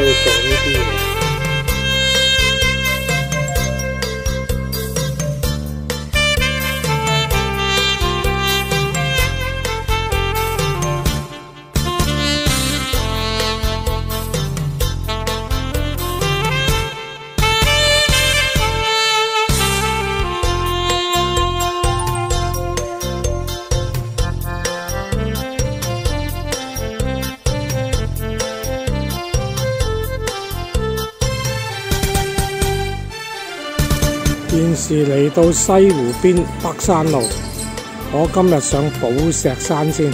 要做呢啲嘢。現時嚟到西湖邊北山路，我今日上寶石山先。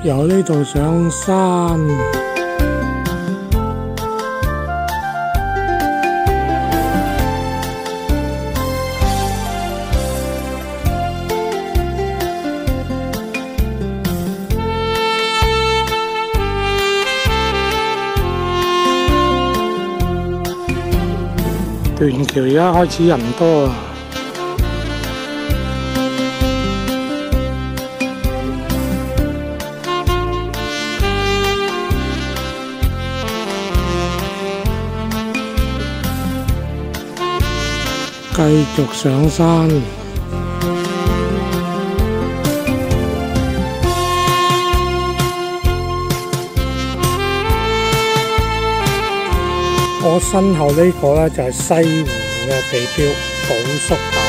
由呢度上山，斷橋而家開始人多啊！繼續上山，我身後呢個呢，就係西湖嘅地標寶叔潭。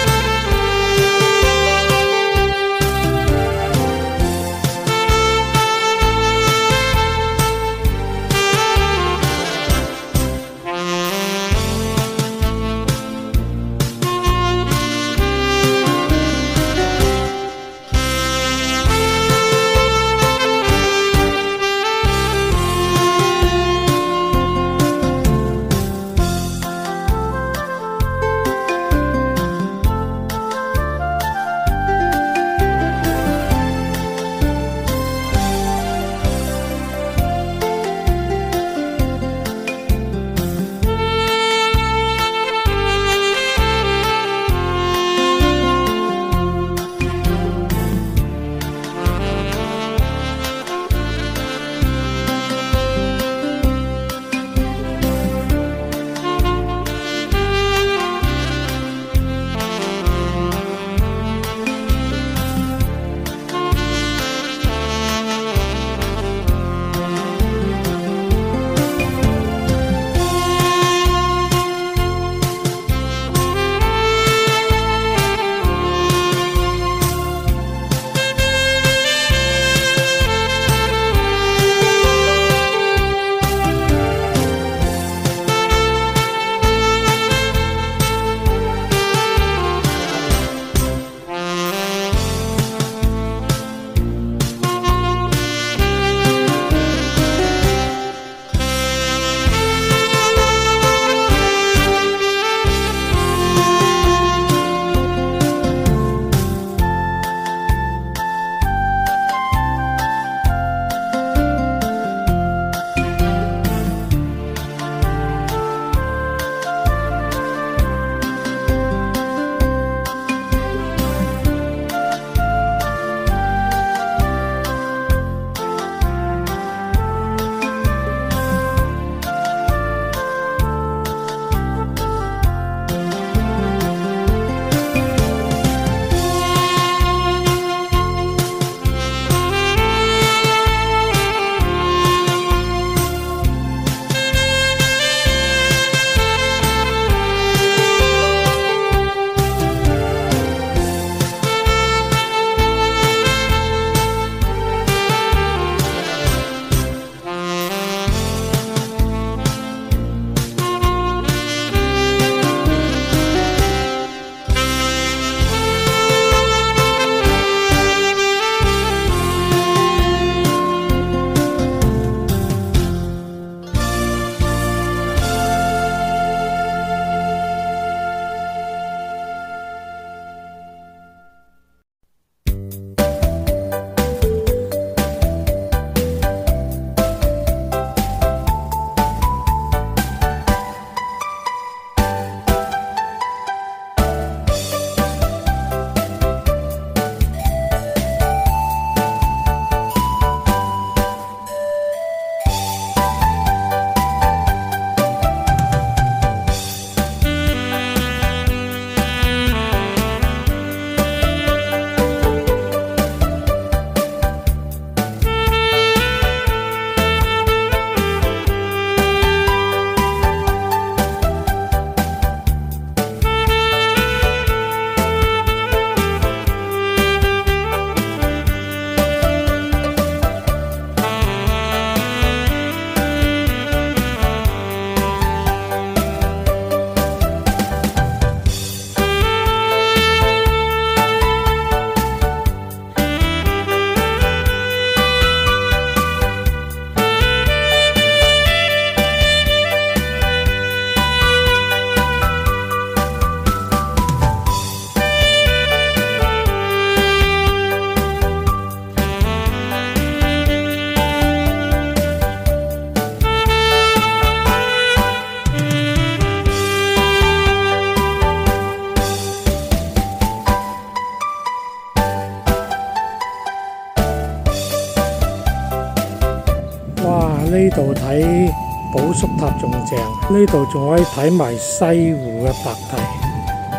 哇！呢度睇寶粟塔仲正，呢度仲可以睇埋西湖嘅白堤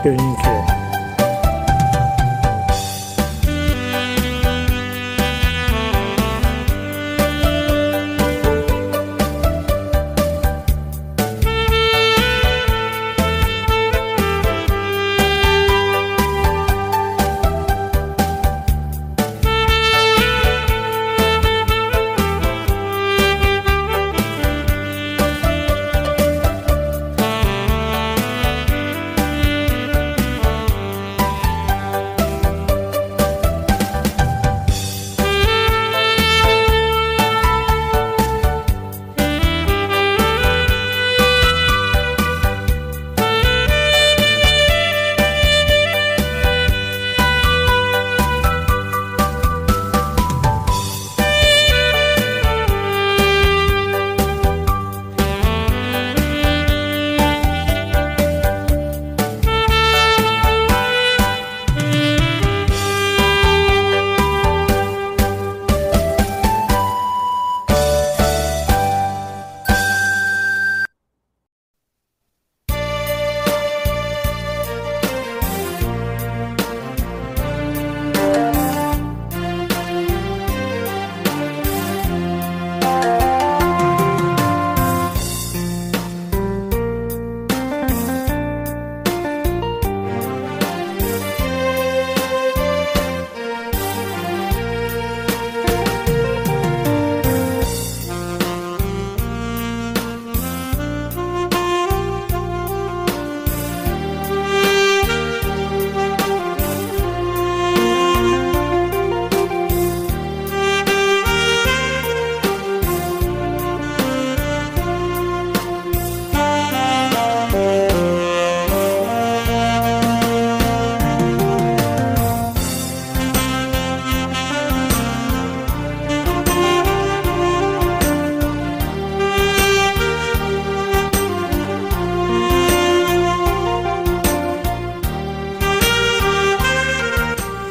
斷橋。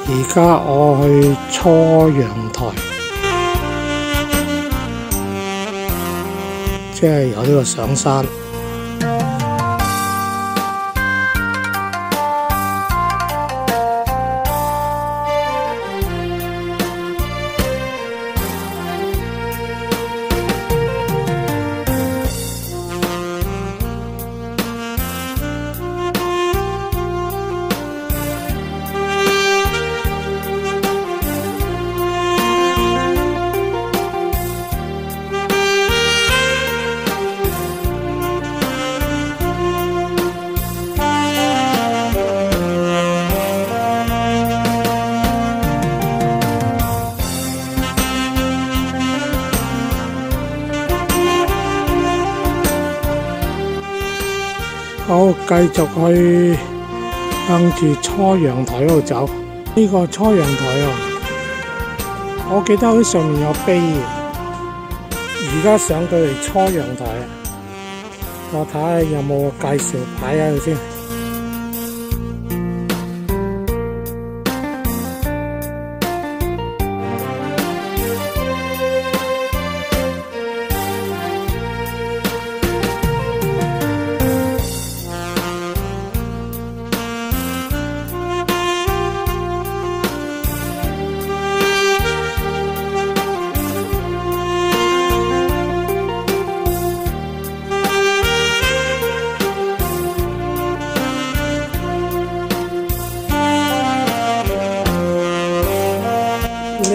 而家我去初陽台，即係有呢個上山。好，繼續去向住初陽台嗰度走。呢個初陽台啊，我記得喺上面有碑嘅。而家上到嚟初陽台啊，我睇下有冇介紹牌喺度先。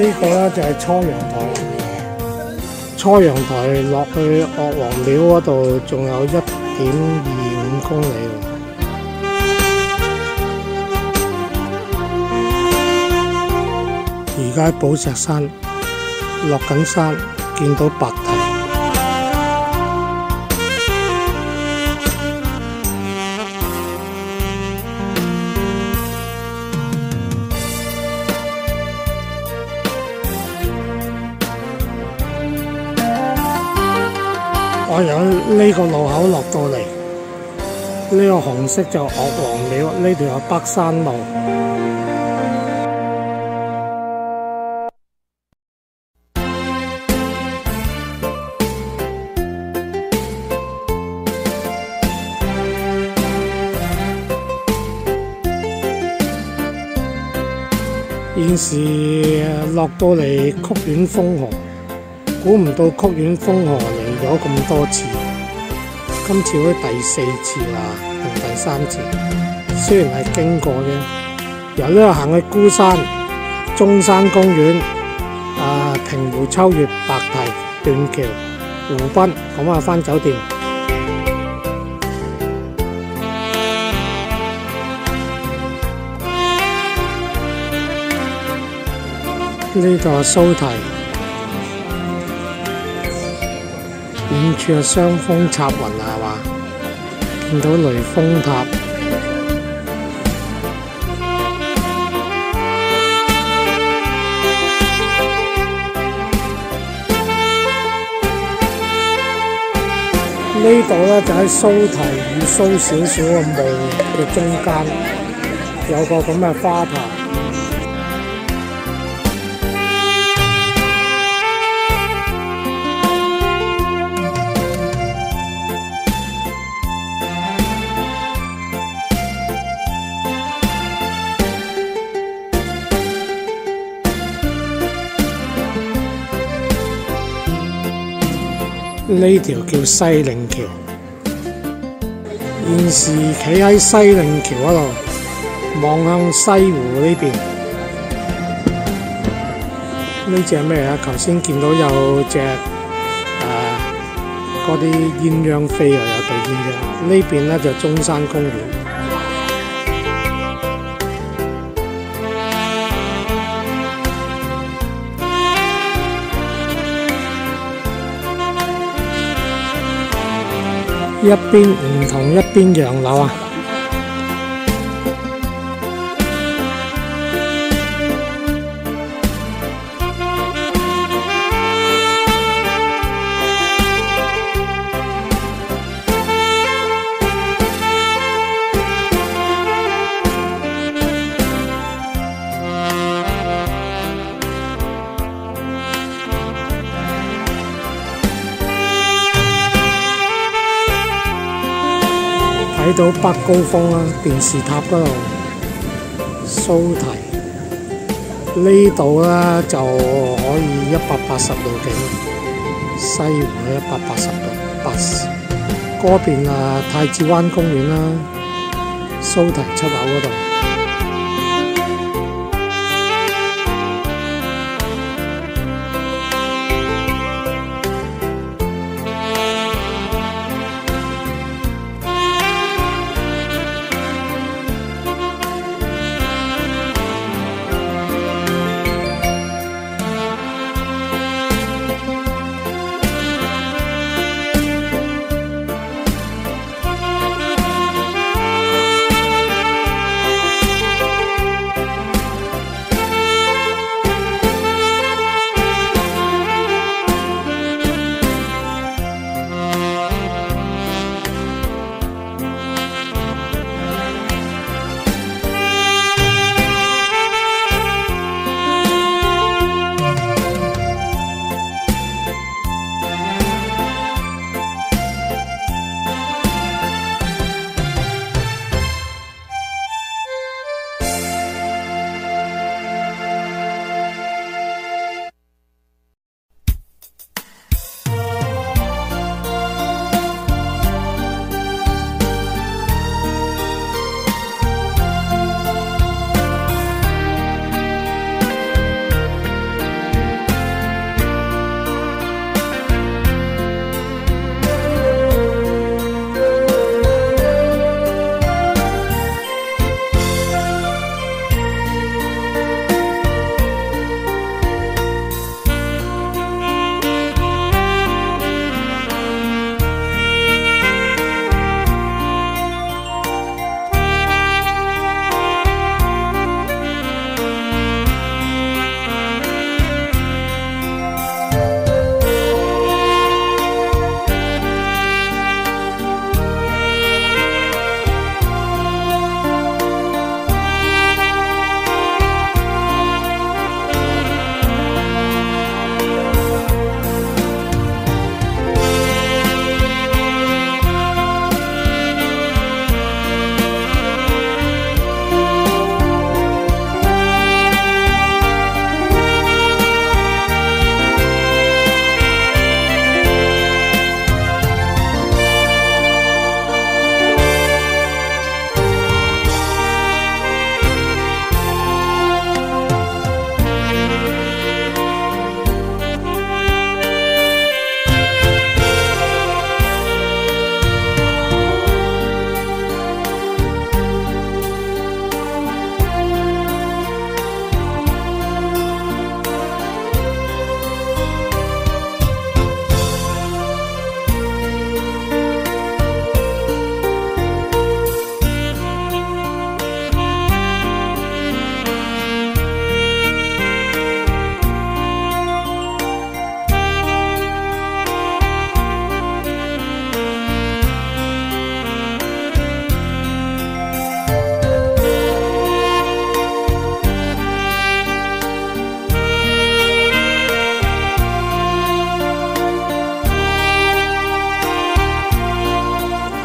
呢個咧就係初陽台，初陽台落去岳王廟嗰度仲有1.25公里喎。而家喺寶石山落緊山，見到白堤。我由呢個路口落到嚟，呢個紅色就岳王廟，呢條有北山路。現時落到嚟曲苑風河，估唔到曲苑風河嚟咗咁多次，今次都第4次啦，定第3次。雖然係經過啫，由呢度行去孤山、中山公園、平湖秋月、白堤、斷橋、湖濱，咁啊返酒店。呢度係蘇堤，遠處係雙峰插雲啊，係嘛？見到雷峰塔。呢度咧就喺蘇堤與蘇少少嘅墓嘅中間，有個咁嘅花壇。呢條叫西嶺橋，現時企喺西嶺橋嗰度，望向西湖呢邊。呢隻咩啊？頭先見到有隻嗰啲鴛鴦飛啊，有對鴛鴦。呢邊咧就中山公園。一邊唔同，一邊洋樓啊！睇到北高峰啦，電視塔嗰度，蘇堤呢度咧就可以180度景，西湖咧180度嗰邊太子灣公園啦，蘇堤出口嗰度。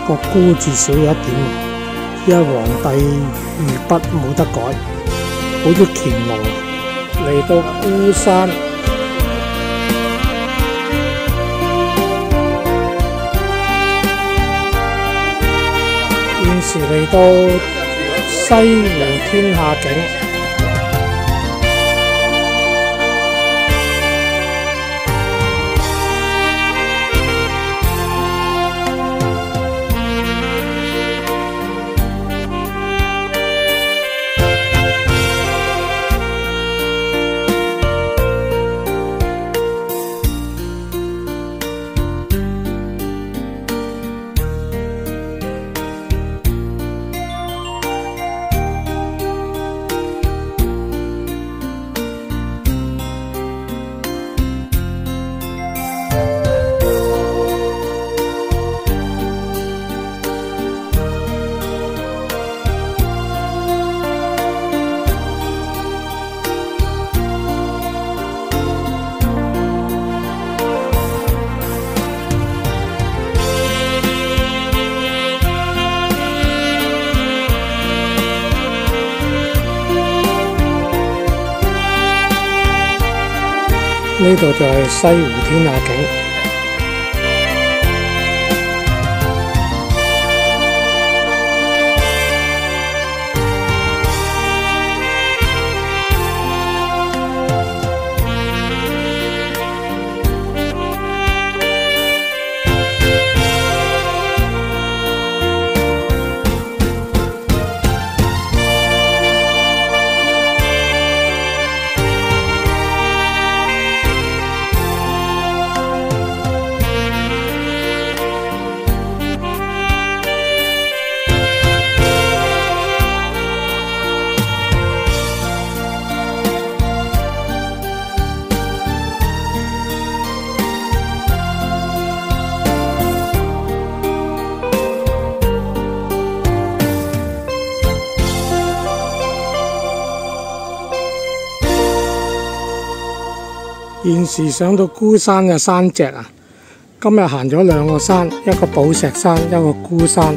個孤字少咗一點，因為皇帝御筆冇得改，好似乾隆嚟到孤山，現時嚟到西湖天下境。呢度就係西湖天下境。現時上到孤山嘅山脊啊，今日行咗兩個山，一個寶石山，一個孤山。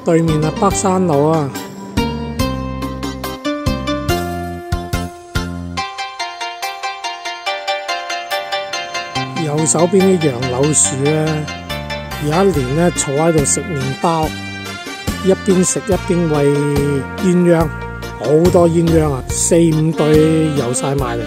對面係北山路啊，右手邊啲楊柳樹咧，有一年咧坐喺度食麵包，一邊食一邊餵鴛鴦，好多鴛鴦啊，4、5對游晒埋嚟。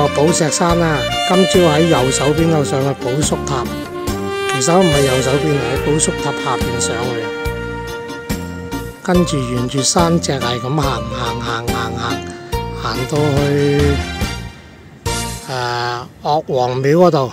個寶石山啦，今朝喺右手邊度上去寶叔塔，其實都唔係右手邊，喺寶叔塔下邊上去，跟住沿住山脊係咁行到去岳王廟嗰度。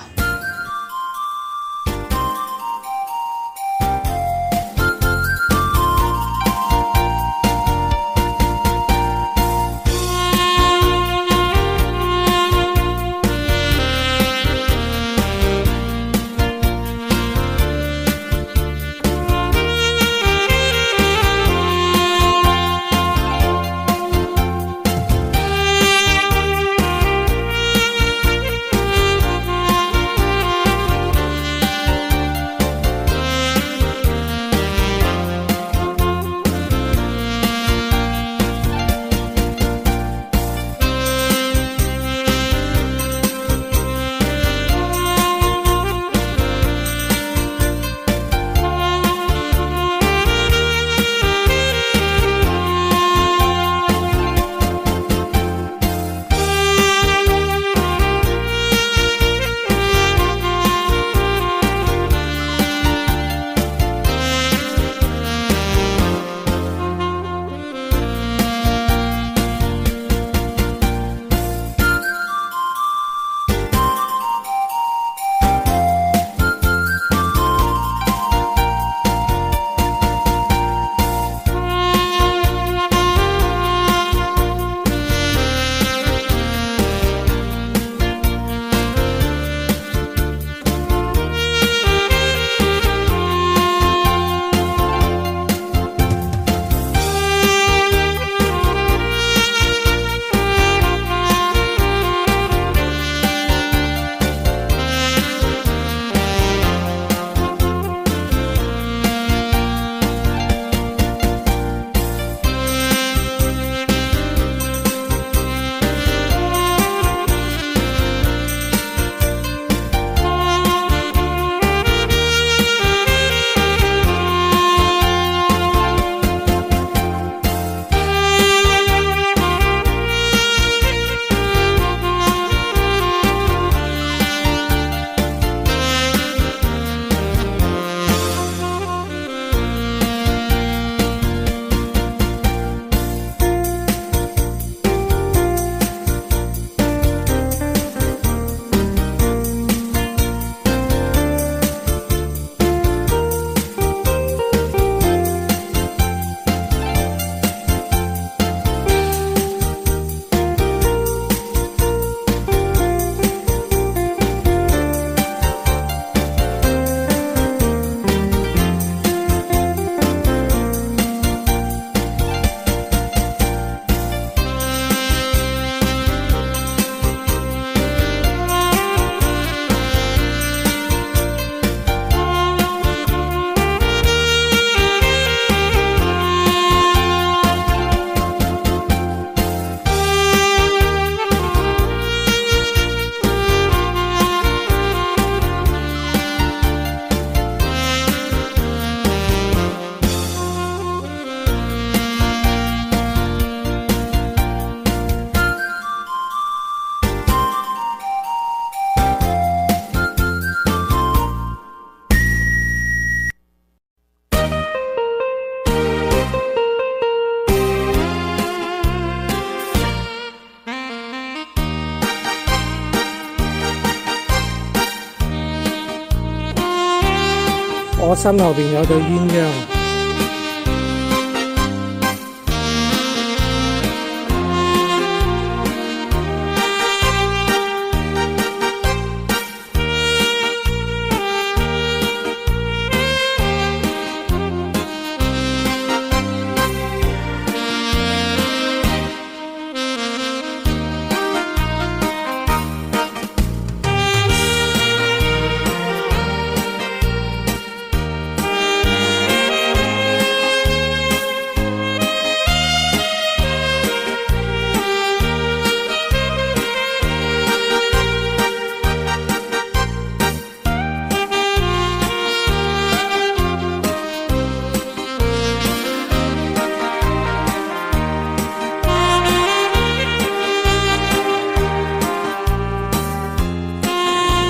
我身後邊有對鴛鴦。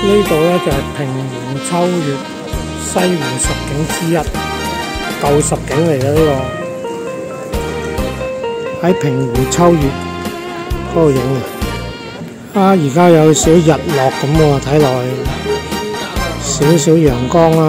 呢度咧就係平湖秋月西湖十景之一，舊十景嚟嘅呢個，喺平湖秋月嗰度影嘅。而家有少日落咁喎，睇落去少少陽光啦。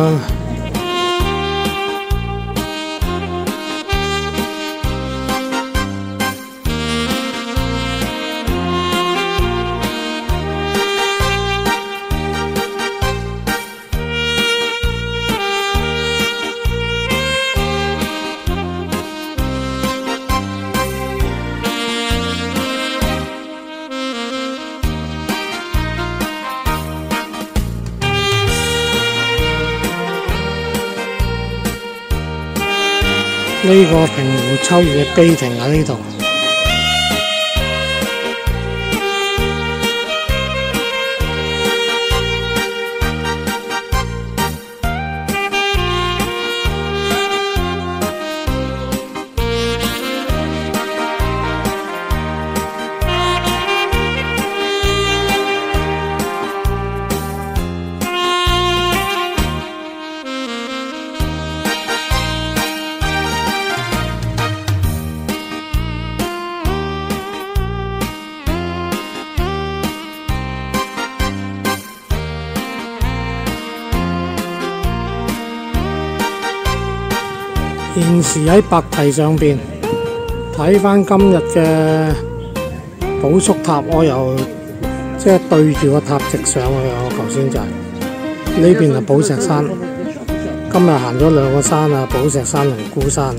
呢個平湖秋月嘅碑亭喺呢度。現時喺白堤上邊睇返今日嘅寶粟塔，我又即係對住個塔直上去。我頭先就係呢邊係寶石山，今日行咗兩個山啊，寶石山同孤山啊。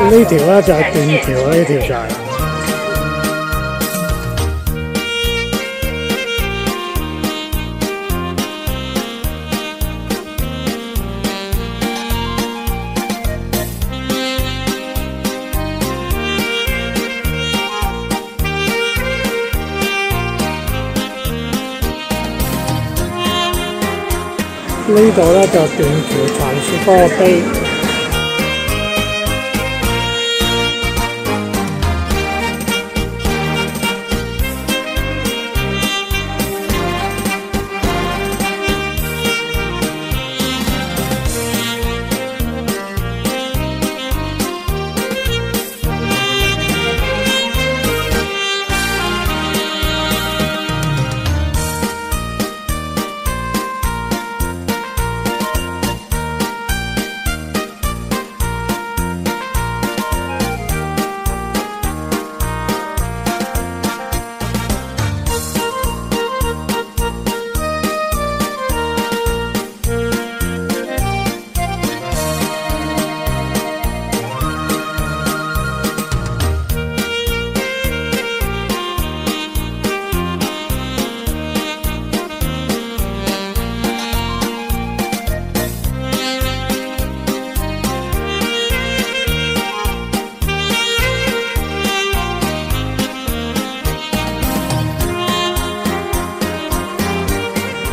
呢條咧就係斷橋，呢條就係。呢度咧就斷橋傳說嗰個碑。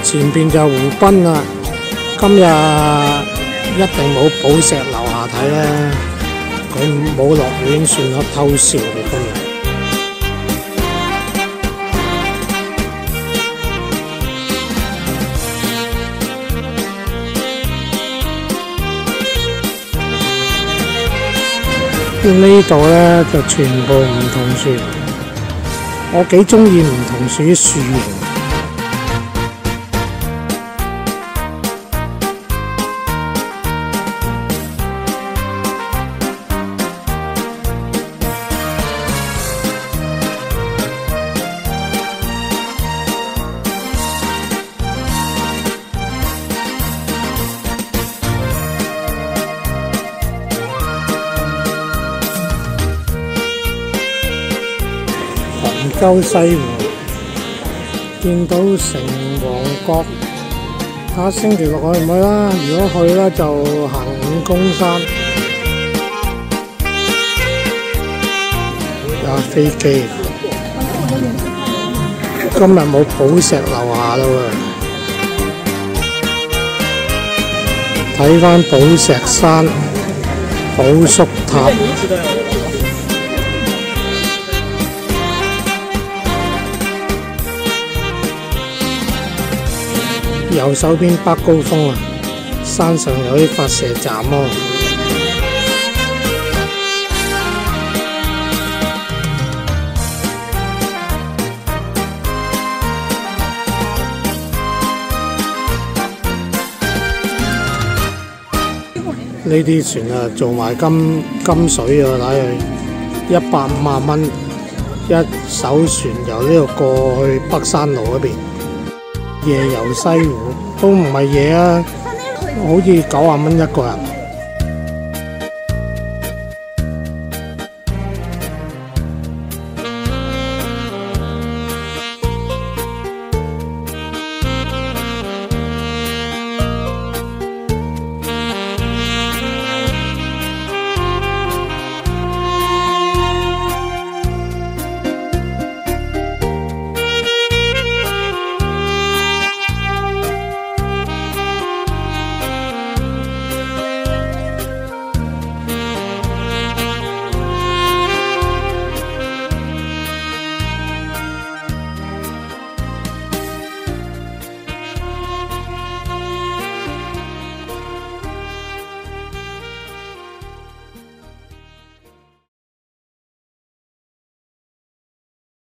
前邊就湖濱啦，今日一定冇寶石樓下睇咧，佢冇落雨已經算係偷笑嚟今日。呢度咧就全部梧桐樹。我幾中意唔同屬於樹形。鳩西湖見到城隍角，睇下星期六去唔去啦？如果去咧就行五宮山。有飛機，今日冇寶石樓下啦喎。睇返寶石山、寶粟塔。右手邊北高峰啊，山上有啲發射站咯。呢啲船啊，做埋金水啊，睇佢150蚊一艘船，由呢度過去北山路嗰邊。夜遊西湖都唔係嘢啊，好似90蚊一個人。